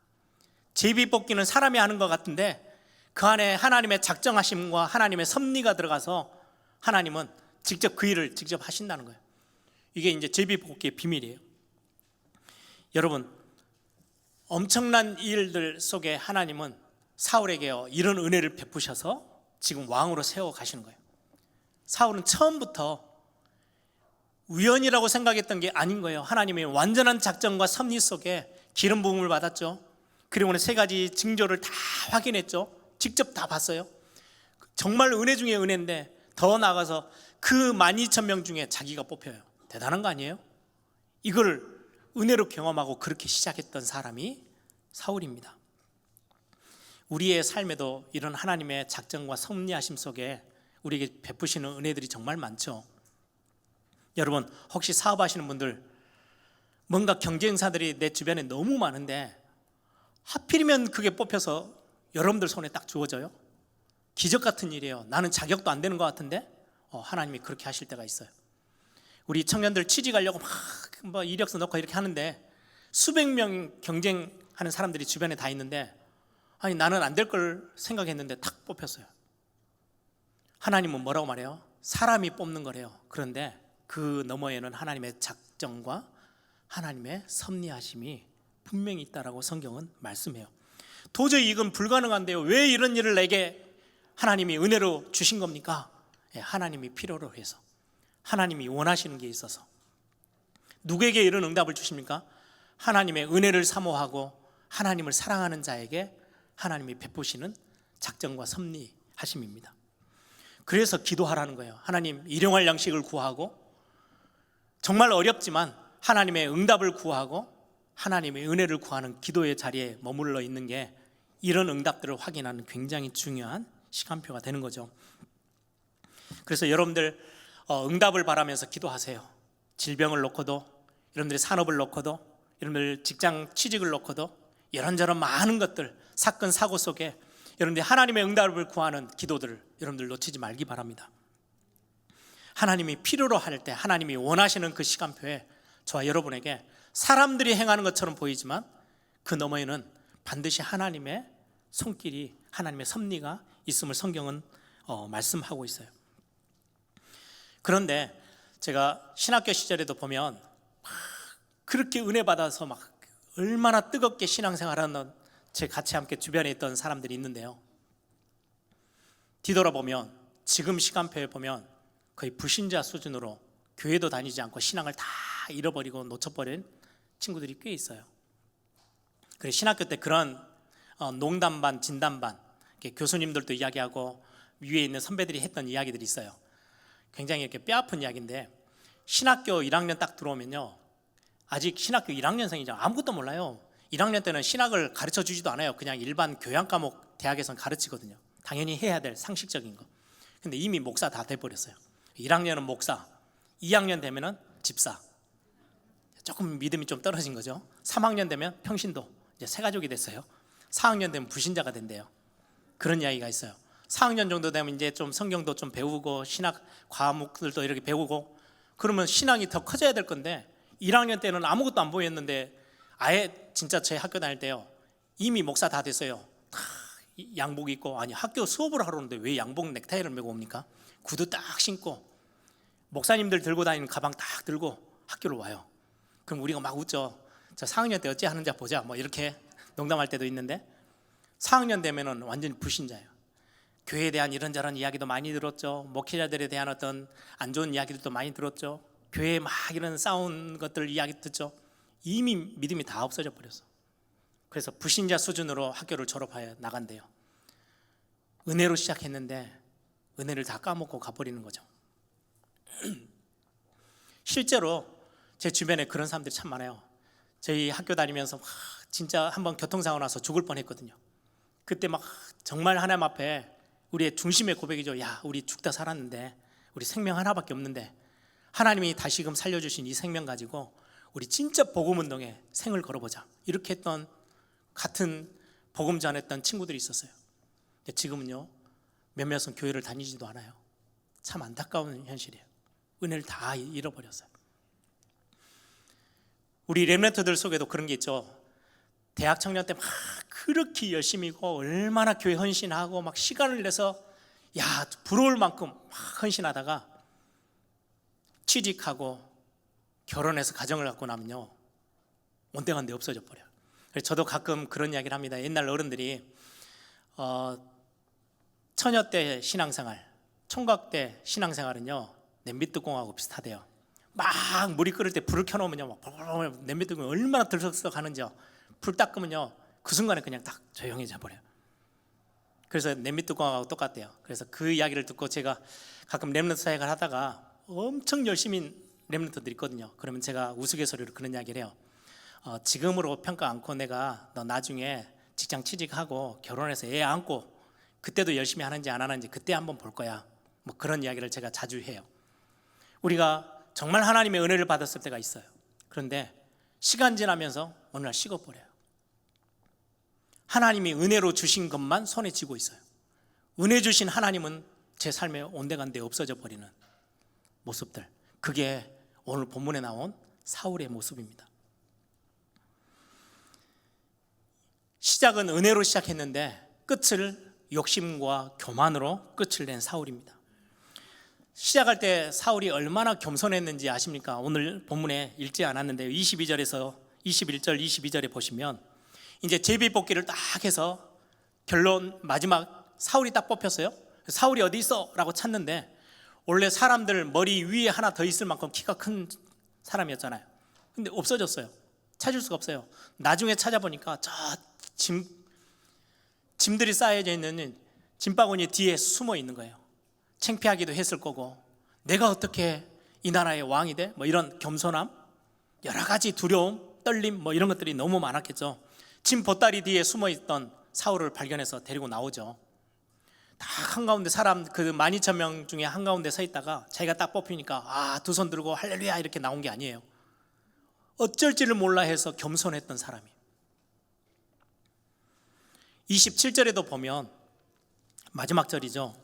제비 뽑기는 사람이 하는 것 같은데 그 안에 하나님의 작정하심과 하나님의 섭리가 들어가서 하나님은 직접 그 일을 직접 하신다는 거예요. 이게 이제 제비 뽑기의 비밀이에요. 여러분, 엄청난 일들 속에 하나님은 사울에게 이런 은혜를 베푸셔서 지금 왕으로 세워 가시는 거예요. 사울은 처음부터 우연이라고 생각했던 게 아닌 거예요. 하나님의 완전한 작정과 섭리 속에 기름 부음을 받았죠. 그리고는 세 가지 징조를 다 확인했죠. 직접 다 봤어요. 정말 은혜 중에 은혜인데 더 나아가서 그 12,000명 중에 자기가 뽑혀요. 대단한 거 아니에요? 이걸 은혜로 경험하고 그렇게 시작했던 사람이 사울입니다. 우리의 삶에도 이런 하나님의 작정과 섭리하심 속에 우리에게 베푸시는 은혜들이 정말 많죠. 여러분, 혹시 사업하시는 분들, 뭔가 경쟁사들이 내 주변에 너무 많은데 하필이면 그게 뽑혀서 여러분들 손에 딱 주어져요? 기적 같은 일이에요. 나는 자격도 안 되는 것 같은데 하나님이 그렇게 하실 때가 있어요. 우리 청년들 취직하려고 막 이력서 넣고 이렇게 하는데 수백 명 경쟁하는 사람들이 주변에 다 있는데, 아니 나는 안 될 걸 생각했는데 탁 뽑혔어요. 하나님은 뭐라고 말해요? 사람이 뽑는 거래요. 그런데 그 너머에는 하나님의 작정과 하나님의 섭리하심이 분명히 있다라고 성경은 말씀해요. 도저히 이건 불가능한데요. 왜 이런 일을 내게 하나님이 은혜로 주신 겁니까? 하나님이 필요로 해서, 하나님이 원하시는 게 있어서. 누구에게 이런 응답을 주십니까? 하나님의 은혜를 사모하고 하나님을 사랑하는 자에게 하나님이 베푸시는 작정과 섭리하심입니다. 그래서 기도하라는 거예요. 하나님, 일용할 양식을 구하고 정말 어렵지만 하나님의 응답을 구하고 하나님의 은혜를 구하는 기도의 자리에 머물러 있는 게 이런 응답들을 확인하는 굉장히 중요한 시간표가 되는 거죠. 그래서 여러분들 응답을 바라면서 기도하세요. 질병을 놓고도, 여러분들의 산업을 놓고도, 여러분들 직장 취직을 놓고도 이런저런 많은 것들, 사건 사고 속에 여러분들이 하나님의 응답을 구하는 기도들을 여러분들 놓치지 말기 바랍니다. 하나님이 필요로 할 때, 하나님이 원하시는 그 시간표에 저와 여러분에게 사람들이 행하는 것처럼 보이지만 그 너머에는 반드시 하나님의 손길이, 하나님의 섭리가 있음을 성경은 말씀하고 있어요. 그런데 제가 신학교 시절에도 보면 그렇게 은혜 받아서 막 얼마나 뜨겁게 신앙생활하는 제 같이 함께 주변에 있던 사람들이 있는데요, 뒤돌아보면 지금 시간표에 보면 거의 불신자 수준으로 교회도 다니지 않고 신앙을 다 잃어버리고 놓쳐버린 친구들이 꽤 있어요. 그래서 신학교 때 그런 농담반, 진담반, 교수님들도 이야기하고 위에 있는 선배들이 했던 이야기들이 있어요. 굉장히 이렇게 뼈아픈 이야기인데, 신학교 1학년 딱 들어오면요, 아직 신학교 1학년생이죠. 아무것도 몰라요. 1학년 때는 신학을 가르쳐 주지도 않아요. 그냥 일반 교양 과목 대학에서는 가르치거든요. 당연히 해야 될 상식적인 거. 근데 이미 목사 다 돼버렸어요. 1학년은 목사, 2학년 되면은 집사. 조금 믿음이 좀 떨어진 거죠. 3학년 되면 평신도, 이제 새 가족이 됐어요. 4학년 되면 불신자가 된대요. 그런 이야기가 있어요. 4학년 정도 되면 이제 좀 성경도 좀 배우고 신학 과목들도 이렇게 배우고 그러면 신앙이 더 커져야 될 건데, 1학년 때는 아무것도 안 보였는데 아예 진짜 제 학교 다닐 때요, 이미 목사 다 됐어요. 다 양복 입고, 아니 학교 수업을 하러 오는데 왜 양복 넥타이를 메고 옵니까? 구두 딱 신고 목사님들 들고 다니는 가방 딱 들고 학교로 와요. 그럼 우리가 막 웃죠. 저 4학년 때 어찌 하는지 보자, 뭐 이렇게 농담할 때도 있는데, 4학년 되면은 완전히 불신자예요. 교회에 대한 이런저런 이야기도 많이 들었죠. 목회자들에 대한 어떤 안 좋은 이야기들도 많이 들었죠. 교회에 막 이런 싸운 것들 이야기 듣죠. 이미 믿음이 다 없어져 버렸어. 그래서 불신자 수준으로 학교를 졸업하여 나간대요. 은혜로 시작했는데 은혜를 다 까먹고 가버리는 거죠. 실제로 제 주변에 그런 사람들이 참 많아요. 저희 학교 다니면서 진짜 한번 교통사고 나서 죽을 뻔했거든요. 그때 막 정말 하나님 앞에 우리의 중심의 고백이죠. 야, 우리 죽다 살았는데 우리 생명 하나밖에 없는데 하나님이 다시금 살려주신 이 생명 가지고 우리 진짜 복음운동에 생을 걸어보자, 이렇게 했던, 같은 복음 전했던 친구들이 있었어요. 근데 지금은요, 몇몇은 교회를 다니지도 않아요. 참 안타까운 현실이에요. 은혜를 다 잃어버렸어요. 우리 렘넌트들 속에도 그런 게 있죠. 대학 청년 때 막 그렇게 열심히고 얼마나 교회 헌신하고 막 시간을 내서 야 부러울 만큼 막 헌신하다가 취직하고 결혼해서 가정을 갖고 나면요, 온데간데 없어져 버려요. 그래서 저도 가끔 그런 이야기를 합니다. 옛날 어른들이 처녀 때 신앙생활, 총각 때 신앙생활은요 냄비뚜껑하고 비슷하대요. 막 물이 끓을 때 불을 켜놓으면요, 막 냄비 뜨고 얼마나 들썩들썩하는지요. 불 딱 끄면요, 그 순간에 그냥 딱 조용해져 버려요. 그래서 냄비 뚜껑하고 똑같대요. 그래서 그 이야기를 듣고 제가 가끔 렘넌트 사역을 하다가 엄청 열심히 렘넌트들이 있거든요. 그러면 제가 우스갯소리로 그런 이야기를 해요. 지금으로 평가 않고 내가 너 나중에 직장 취직하고 결혼해서 애 안고 그때도 열심히 하는지 안 하는지 그때 한번 볼 거야. 뭐 그런 이야기를 제가 자주 해요. 우리가 정말 하나님의 은혜를 받았을 때가 있어요. 그런데 시간 지나면서 어느 날 식어버려요. 하나님이 은혜로 주신 것만 손에 쥐고 있어요. 은혜 주신 하나님은 제 삶에 온데간데 없어져 버리는 모습들, 그게 오늘 본문에 나온 사울의 모습입니다. 시작은 은혜로 시작했는데 끝을 욕심과 교만으로 끝을 낸 사울입니다. 시작할 때 사울이 얼마나 겸손했는지 아십니까? 오늘 본문에 읽지 않았는데 22절에서 21절 22절에 보시면 이제 제비뽑기를 딱 해서 결론 마지막 사울이 딱 뽑혔어요. 사울이 어디 있어? 라고 찾는데 원래 사람들 머리 위에 하나 더 있을 만큼 키가 큰 사람이었잖아요. 근데 없어졌어요. 찾을 수가 없어요. 나중에 찾아보니까 저 짐들이 쌓여져 있는 짐바구니 뒤에 숨어 있는 거예요. 창피하기도 했을 거고, 내가 어떻게 이 나라의 왕이 돼? 뭐 이런 겸손함, 여러 가지 두려움, 떨림, 뭐 이런 것들이 너무 많았겠죠. 짐 보따리 뒤에 숨어 있던 사울을 발견해서 데리고 나오죠. 딱 한가운데 사람 그 12,000명 중에 한가운데 서 있다가 자기가 딱 뽑히니까 두 손 들고 할렐루야 이렇게 나온 게 아니에요. 어쩔 줄을 몰라 해서 겸손했던 사람이. 27절에도 보면 마지막 절이죠.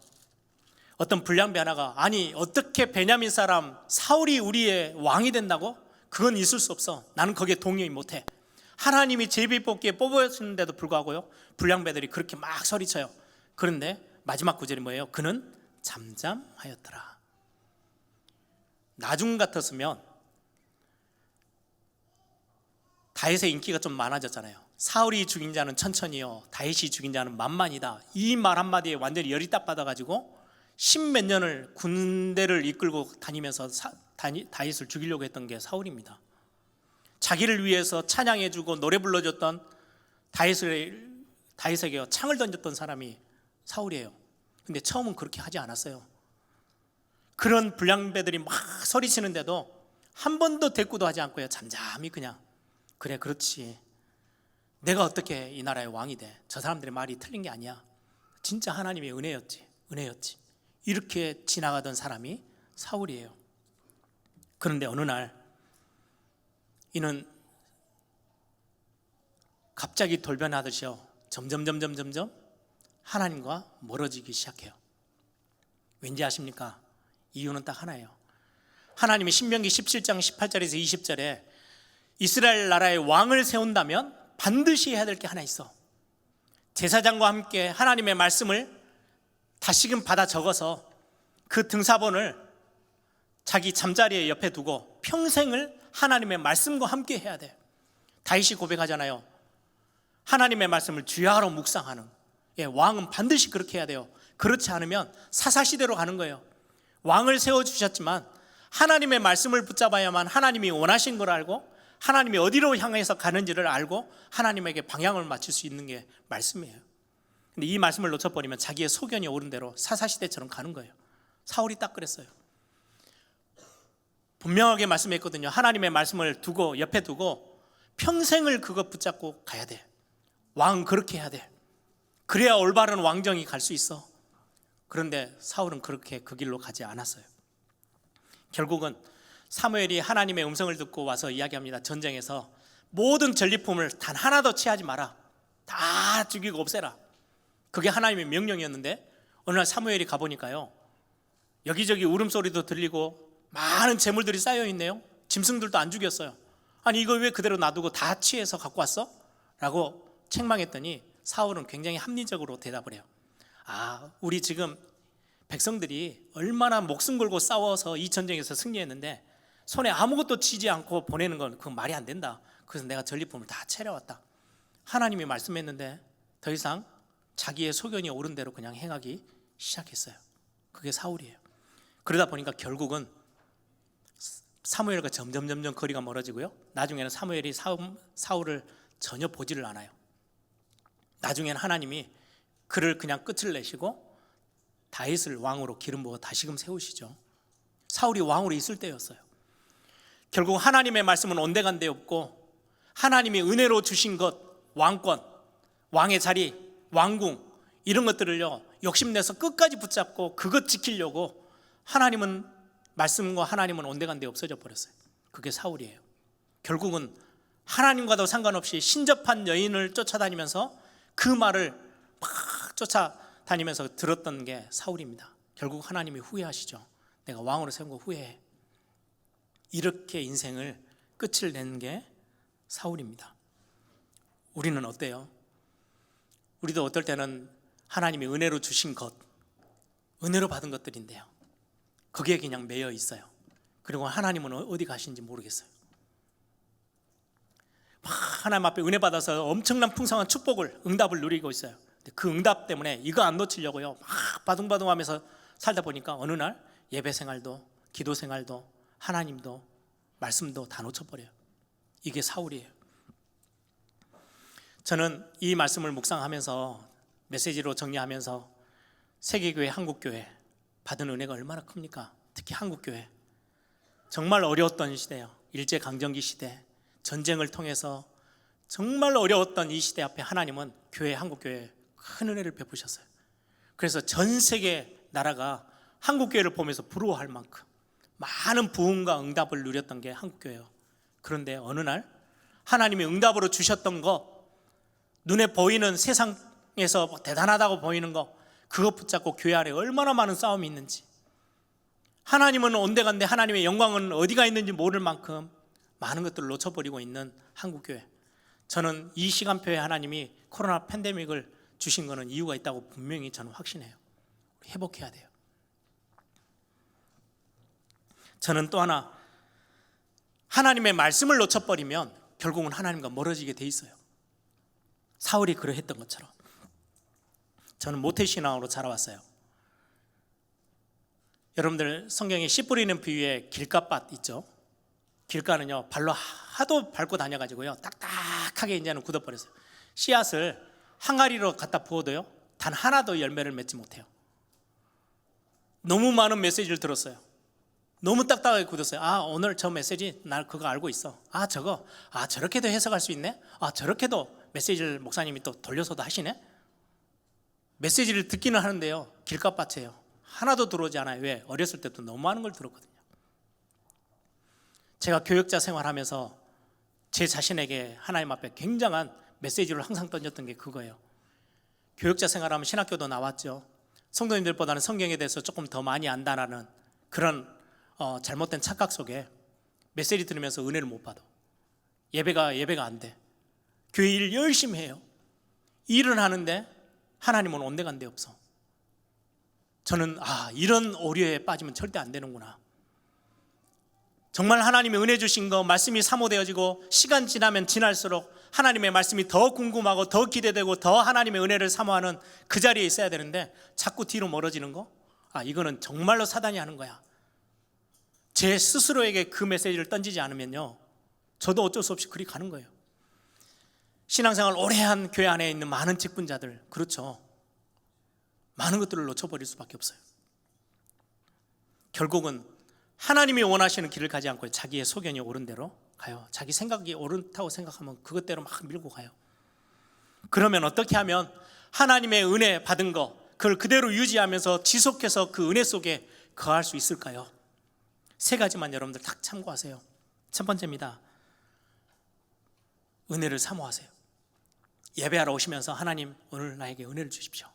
어떤 불량배 하나가 아니 어떻게 베냐민 사람 사울이 우리의 왕이 된다고? 그건 있을 수 없어. 나는 거기에 동의 못해. 하나님이 제비뽑기에 뽑으셨는데도 불구하고요, 불량배들이 그렇게 막 소리쳐요. 그런데 마지막 구절이 뭐예요? 그는 잠잠하였더라. 나중 같았으면 다윗의 인기가 좀 많아졌잖아요. 사울이 죽인 자는 천천히요, 다윗이 죽인 자는 만만이다. 이 말 한마디에 완전히 열이 딱 받아가지고 10몇 년을 군대를 이끌고 다니면서 다윗을 죽이려고 했던 게 사울입니다. 자기를 위해서 찬양해주고 노래 불러줬던 다윗에게 창을 던졌던 사람이 사울이에요. 근데 처음은 그렇게 하지 않았어요. 그런 불량배들이 막 소리치는데도 한 번도 대꾸도 하지 않고요, 잠잠히 그냥 그래 그렇지, 내가 어떻게 이 나라의 왕이 돼? 저 사람들의 말이 틀린 게 아니야. 진짜 하나님의 은혜였지. 이렇게 지나가던 사람이 사울이에요. 그런데 어느 날 이는 갑자기 돌변하듯이요, 점점 하나님과 멀어지기 시작해요. 왠지 아십니까? 이유는 딱 하나예요. 하나님이 신명기 17장 18절에서 20절에 이스라엘 나라의 왕을 세운다면 반드시 해야 될 게 하나 있어. 제사장과 함께 하나님의 말씀을 다시금 받아 적어서 그 등사본을 자기 잠자리에 옆에 두고 평생을 하나님의 말씀과 함께 해야 돼. 다윗이 고백하잖아요. 하나님의 말씀을 주야로 묵상하는, 왕은 반드시 그렇게 해야 돼요. 그렇지 않으면 사사시대로 가는 거예요. 왕을 세워주셨지만 하나님의 말씀을 붙잡아야만 하나님이 원하신 걸 알고 하나님이 어디로 향해서 가는지를 알고 하나님에게 방향을 맞출 수 있는 게 말씀이에요. 근데 이 말씀을 놓쳐버리면 자기의 소견이 오른 대로 사사시대처럼 가는 거예요. 사울이 딱 그랬어요. 분명하게 말씀했거든요. 하나님의 말씀을 두고 옆에 두고 평생을 그거 붙잡고 가야 돼. 왕은 그렇게 해야 돼. 그래야 올바른 왕정이 갈 수 있어. 그런데 사울은 그렇게 그 길로 가지 않았어요. 결국은 사무엘이 하나님의 음성을 듣고 와서 이야기합니다. 전쟁에서 모든 전리품을 단 하나도 취하지 마라. 다 죽이고 없애라. 그게 하나님의 명령이었는데 어느 날 사무엘이 가보니까요, 여기저기 울음소리도 들리고 많은 재물들이 쌓여있네요. 짐승들도 안 죽였어요. 아니 이걸 왜 그대로 놔두고 다 취해서 갖고 왔어? 라고 책망했더니 사울은 굉장히 합리적으로 대답을 해요. 우리 지금 백성들이 얼마나 목숨 걸고 싸워서 이 전쟁에서 승리했는데 손에 아무것도 쥐지 않고 보내는 건 그건 말이 안 된다. 그래서 내가 전리품을 다 차려왔다. 하나님이 말씀했는데 더 이상 자기의 소견이 옳은 대로 그냥 행하기 시작했어요. 그게 사울이에요. 그러다 보니까 결국은 사무엘과 점점 거리가 멀어지고요. 나중에는 사무엘이 사울을 전혀 보지를 않아요. 나중에는 하나님이 그를 그냥 끝을 내시고 다윗을 왕으로 기름 부어 다시금 세우시죠. 사울이 왕으로 있을 때였어요. 결국 하나님의 말씀은 온데간데 없고 하나님이 은혜로 주신 것, 왕권, 왕의 자리, 왕궁 이런 것들을요 욕심내서 끝까지 붙잡고 그것 지키려고 말씀과 하나님은 온데간데 없어져 버렸어요. 그게 사울이에요. 결국은 하나님과도 상관없이 신접한 여인을 쫓아다니면서 그 말을 막 쫓아다니면서 들었던 게 사울입니다. 결국 하나님이 후회하시죠. 내가 왕으로 세운 거 후회해. 이렇게 인생을 끝을 낸 게 사울입니다. 우리는 어때요? 우리도 어떨 때는 하나님이 은혜로 주신 것, 은혜로 받은 것들인데요 거기에 그냥 매여 있어요. 그리고 하나님은 어디 가신지 모르겠어요. 하나님 앞에 은혜 받아서 엄청난 풍성한 축복을, 응답을 누리고 있어요. 그 응답 때문에 이거 안 놓치려고요 막 바둥바둥하면서 살다 보니까 어느 날 예배 생활도, 기도 생활도, 하나님도, 말씀도 다 놓쳐버려요. 이게 사울이에요. 저는 이 말씀을 묵상하면서 메시지로 정리하면서 세계교회, 한국교회 받은 은혜가 얼마나 큽니까? 특히 한국교회 정말 어려웠던 시대예요. 일제강점기 시대, 전쟁을 통해서 정말 어려웠던 이 시대 앞에 하나님은 한국교회에 큰 은혜를 베푸셨어요. 그래서 전 세계 나라가 한국교회를 보면서 부러워할 만큼 많은 부흥과 응답을 누렸던 게 한국교회예요. 그런데 어느 날 하나님이 응답으로 주셨던 거, 눈에 보이는 세상에서 대단하다고 보이는 거, 그것 붙잡고 교회 안에 얼마나 많은 싸움이 있는지, 하나님은 온데간데 하나님의 영광은 어디가 있는지 모를 만큼 많은 것들을 놓쳐버리고 있는 한국교회. 저는 이 시간표에 하나님이 코로나 팬데믹을 주신 것은 이유가 있다고 분명히 저는 확신해요. 우리 회복해야 돼요. 저는 또 하나, 하나님의 말씀을 놓쳐버리면 결국은 하나님과 멀어지게 돼 있어요. 사울이 그러했던 것처럼. 저는 모태신앙으로 자라왔어요. 여러분들 성경에 씨 뿌리는 비유에 길가밭 있죠? 길가는요 발로 하도 밟고 다녀가지고요 딱딱하게 이제는 굳어버렸어요. 씨앗을 항아리로 갖다 부어도요 단 하나도 열매를 맺지 못해요. 너무 많은 메시지를 들었어요. 너무 딱딱하게 굳었어요. 오늘 저 메시지 날 그거 알고 있어. 저렇게도 해석할 수 있네. 저렇게도 메시지를 목사님이 또 돌려서도 하시네. 메시지를 듣기는 하는데요 길가밭이에요. 하나도 들어오지 않아요. 왜? 어렸을 때도 너무 많은 걸 들었거든요. 제가 교역자 생활하면서 제 자신에게 하나님 앞에 굉장한 메시지를 항상 던졌던 게 그거예요. 교역자 생활하면 신학교도 나왔죠. 성도님들보다는 성경에 대해서 조금 더 많이 안다라는 그런 잘못된 착각 속에 메시지 들으면서 은혜를 못 받아. 예배가 안 돼. 교회 일 열심히 해요. 일은 하는데 하나님은 온데간데 없어. 저는 이런 오류에 빠지면 절대 안 되는구나. 정말 하나님의 은혜 주신 거, 말씀이 사모되어지고 시간 지나면 지날수록 하나님의 말씀이 더 궁금하고 더 기대되고 더 하나님의 은혜를 사모하는 그 자리에 있어야 되는데 자꾸 뒤로 멀어지는 거, 이거는 정말로 사단이 하는 거야. 제 스스로에게 그 메시지를 던지지 않으면요 저도 어쩔 수 없이 그리 가는 거예요. 신앙생활 오래 한 교회 안에 있는 많은 직분자들, 그렇죠, 많은 것들을 놓쳐버릴 수밖에 없어요. 결국은 하나님이 원하시는 길을 가지 않고 자기의 소견이 옳은 대로 가요. 자기 생각이 옳다고 생각하면 그것대로 막 밀고 가요. 그러면 어떻게 하면 하나님의 은혜 받은 거 그걸 그대로 유지하면서 지속해서 그 은혜 속에 거할 수 있을까요? 세 가지만 여러분들 딱 참고하세요. 첫 번째입니다. 은혜를 사모하세요. 예배하러 오시면서 하나님 오늘 나에게 은혜를 주십시오.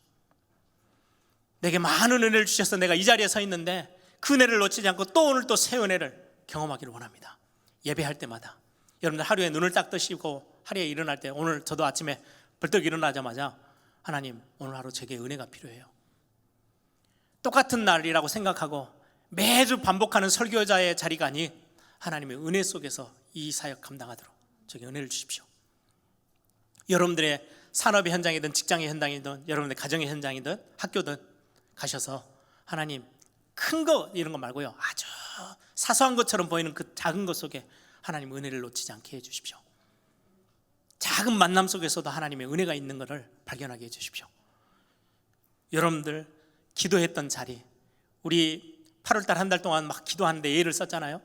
내게 많은 은혜를 주셔서 내가 이 자리에 서 있는데 그 은혜를 놓치지 않고 또 오늘 또 새 은혜를 경험하기를 원합니다. 예배할 때마다 여러분들 하루에 눈을 딱 뜨시고 하루에 일어날 때, 오늘 저도 아침에 벌떡 일어나자마자 하나님 오늘 하루 제게 은혜가 필요해요. 똑같은 날이라고 생각하고 매주 반복하는 설교자의 자리가 아닌 하나님의 은혜 속에서 이 사역 감당하도록 저에게 은혜를 주십시오. 여러분들의 산업의 현장이든 직장의 현장이든 여러분의 가정의 현장이든 학교든 가셔서 하나님 큰 거 이런 거 말고요 아주 사소한 것처럼 보이는 그 작은 것 속에 하나님 은혜를 놓치지 않게 해주십시오. 작은 만남 속에서도 하나님의 은혜가 있는 것을 발견하게 해주십시오. 여러분들 기도했던 자리, 우리 8월달 한 달 동안 막 기도하는데 예를 썼잖아요.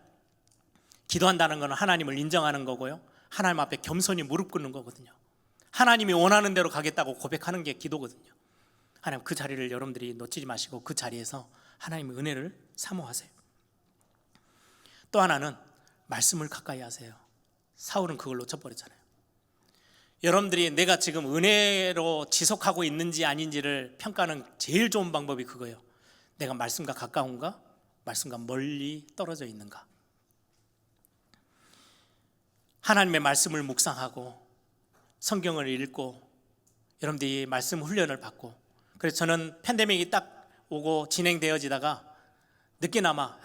기도한다는 것은 하나님을 인정하는 거고요, 하나님 앞에 겸손히 무릎 꿇는 거거든요. 하나님이 원하는 대로 가겠다고 고백하는 게 기도거든요. 하나님, 그 자리를 여러분들이 놓치지 마시고 그 자리에서 하나님의 은혜를 사모하세요. 또 하나는 말씀을 가까이 하세요. 사울은 그걸 놓쳐버렸잖아요. 여러분들이 내가 지금 은혜로 지속하고 있는지 아닌지를 평가하는 제일 좋은 방법이 그거예요. 내가 말씀과 가까운가, 말씀과 멀리 떨어져 있는가. 하나님의 말씀을 묵상하고 성경을 읽고 여러분들이 말씀 훈련을 받고, 그래서 저는 팬데믹이 딱 오고 진행되어지다가 늦게나마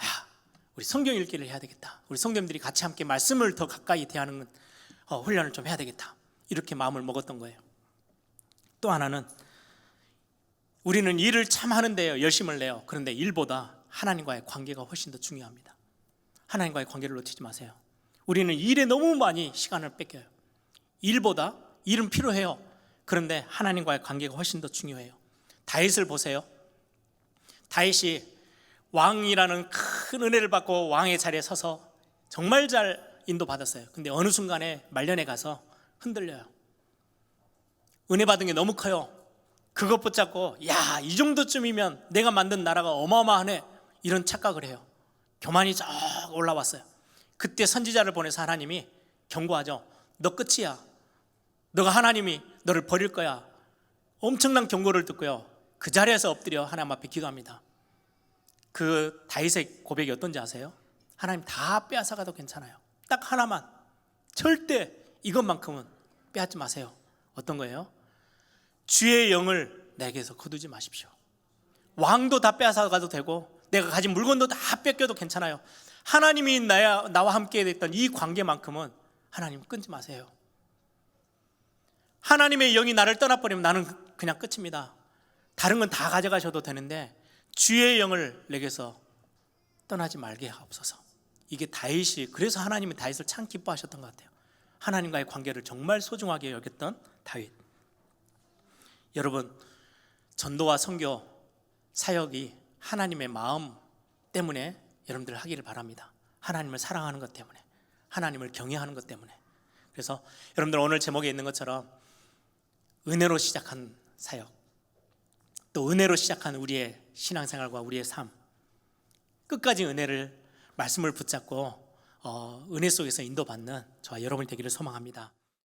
우리 성경 읽기를 해야 되겠다, 우리 성도님들이 같이 함께 말씀을 더 가까이 대하는 훈련을 좀 해야 되겠다, 이렇게 마음을 먹었던 거예요. 또 하나는 우리는 일을 참 하는데요, 열심을 내요. 그런데 일보다 하나님과의 관계가 훨씬 더 중요합니다. 하나님과의 관계를 놓치지 마세요. 우리는 일에 너무 많이 시간을 뺏겨요. 일보다, 일은 필요해요. 그런데 하나님과의 관계가 훨씬 더 중요해요. 다윗을 보세요. 다윗이 왕이라는 큰 은혜를 받고 왕의 자리에 서서 정말 잘 인도받았어요. 근데 어느 순간에 말년에 가서 흔들려요. 은혜 받은 게 너무 커요. 그것 붙잡고 이 정도쯤이면 내가 만든 나라가 어마어마하네, 이런 착각을 해요. 교만이 쫙 올라왔어요. 그때 선지자를 보내서 하나님이 경고하죠. 너 끝이야. 너가 하나님이 너를 버릴 거야. 엄청난 경고를 듣고요, 그 자리에서 엎드려 하나님 앞에 기도합니다. 그 다윗의 고백이 어떤지 아세요? 하나님 다 빼앗아가도 괜찮아요. 딱 하나만, 절대 이것만큼은 빼앗지 마세요. 어떤 거예요? 주의 영을 내게서 거두지 마십시오. 왕도 다 빼앗아가도 되고 내가 가진 물건도 다 뺏겨도 괜찮아요. 하나님이 나와 함께 됐던 이 관계만큼은 하나님 끊지 마세요. 하나님의 영이 나를 떠나버리면 나는 그냥 끝입니다. 다른 건 다 가져가셔도 되는데 주의 영을 내게서 떠나지 말게 하옵소서. 이게 다윗이, 그래서 하나님이 다윗을 참 기뻐하셨던 것 같아요. 하나님과의 관계를 정말 소중하게 여겼던 다윗. 여러분, 전도와 선교 사역이 하나님의 마음 때문에 여러분들 하기를 바랍니다. 하나님을 사랑하는 것 때문에, 하나님을 경외하는 것 때문에. 그래서 여러분들 오늘 제목에 있는 것처럼 은혜로 시작한 사역, 또 은혜로 시작한 우리의 신앙생활과 우리의 삶, 끝까지 은혜를, 말씀을 붙잡고 은혜 속에서 인도받는 저와 여러분이 되기를 소망합니다.